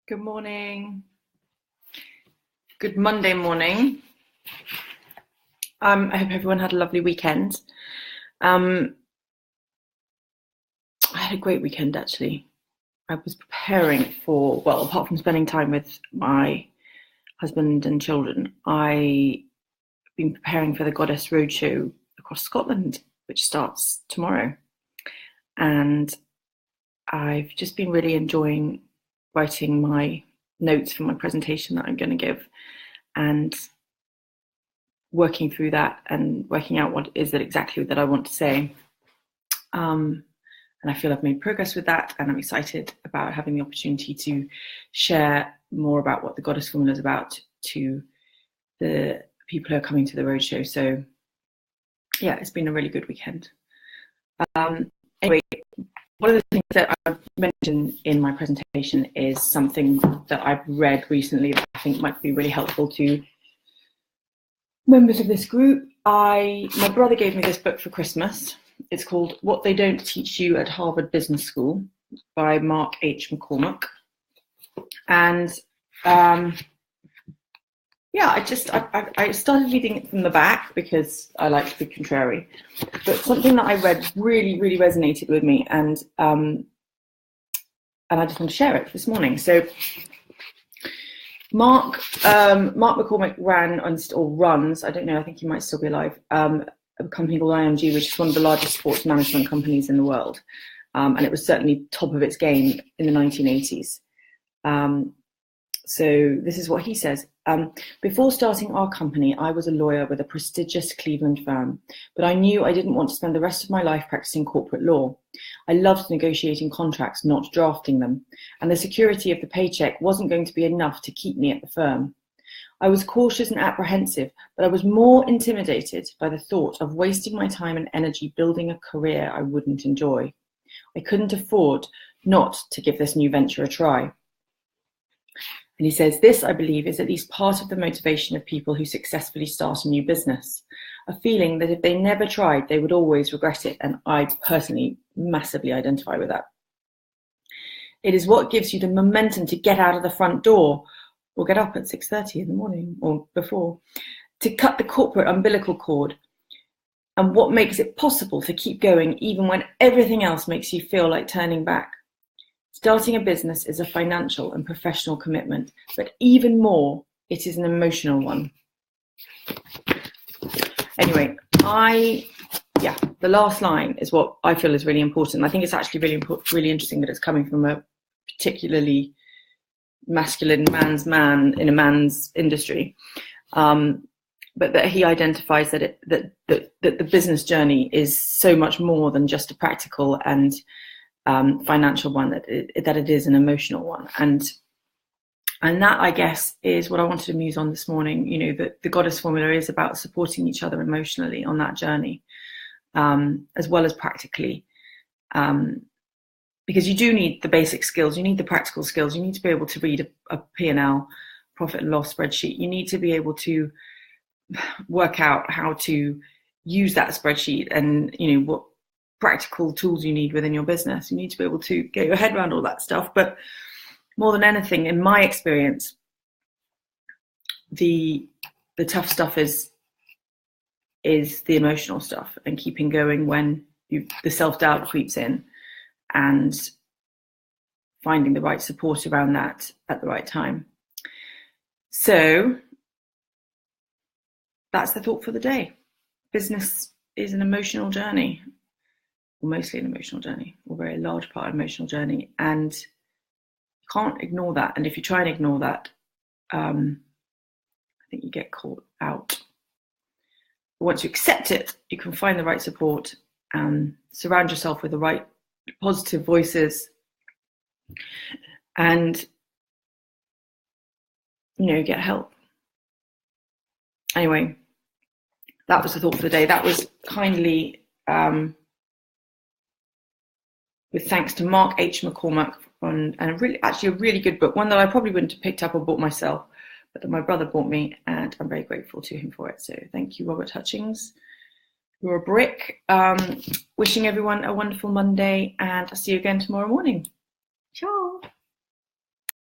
Good morning. Good Monday morning. I hope everyone had a lovely weekend. I had a great weekend, actually. I was preparing for, well, apart from spending time with my husband and children, I've been preparing for the Goddess Roadshow across Scotland, which starts tomorrow. And I've just been really enjoying writing my notes for my presentation that I'm going to give and working through that and working out what is it exactly that I want to say. And I feel I've made progress with that, and I'm excited about having the opportunity to share more about what the Goddess Formula is about to the people who are coming to the roadshow. So yeah, it's been a really good weekend. Anyway, one of the things that I've mentioned in my presentation is something that I've read recently that I think might be really helpful to members of this group. My brother gave me this book for Christmas. It's called What They Don't Teach You at Harvard Business School by Mark H. McCormack. And yeah, I started reading it from the back because I like to be contrary. But something that I read really, really resonated with me, and I just want to share it this morning. So Mark McCormack runs, I don't know, I think he might still be alive, a company called IMG, which is one of the largest sports management companies in the world. And it was certainly top of its game in the 1980s. So this is what he says. Before starting our company, I was a lawyer with a prestigious Cleveland firm, but I knew I didn't want to spend the rest of my life practicing corporate law. I loved negotiating contracts, not drafting them, and the security of the paycheck wasn't going to be enough to keep me at the firm. I was cautious and apprehensive, but I was more intimidated by the thought of wasting my time and energy building a career I wouldn't enjoy. I couldn't afford not to give this new venture a try. And he says, this, I believe, is at least part of the motivation of people who successfully start a new business. A feeling that if they never tried, they would always regret it. And I personally massively identify with that. It is what gives you the momentum to get out of the front door or get up at 6:30 in the morning or before, to cut the corporate umbilical cord, and what makes it possible to keep going even when everything else makes you feel like turning back. Starting a business is a financial and professional commitment, but even more, it is an emotional one. Anyway, the last line is what I feel is really important. I think it's actually really interesting that it's coming from a particularly masculine man's man in a man's industry, but that he identifies that the business journey is so much more than just a practical and financial one, that it is an emotional one, and that, I guess, is what I wanted to muse on this morning. You know, that the Goddess Formula is about supporting each other emotionally on that journey, as well as practically, because you do need the basic skills, you need the practical skills, you need to be able to read a P&L, profit and loss spreadsheet, you need to be able to work out how to use that spreadsheet, and you know what practical tools you need within your business. You need to be able to get your head around all that stuff. But more than anything, in my experience, the tough stuff is the emotional stuff, and keeping going when the self-doubt creeps in, and finding the right support around that at the right time. So that's the thought for the day. Business is an emotional journey, or mostly an emotional journey, or a very large part of an emotional journey, and you can't ignore that. And if you try and ignore that, I think you get caught out. But once you accept it, you can find the right support, and surround yourself with the right positive voices, and get help. Anyway, that was the thought for the day. That was kindly with thanks to Mark H. McCormack, and a really good book, one that I probably wouldn't have picked up or bought myself, but that my brother bought me, and I'm very grateful to him for it. So thank you, Robert Hutchings. You're a brick. Wishing everyone a wonderful Monday, and I'll see you again tomorrow morning. Ciao.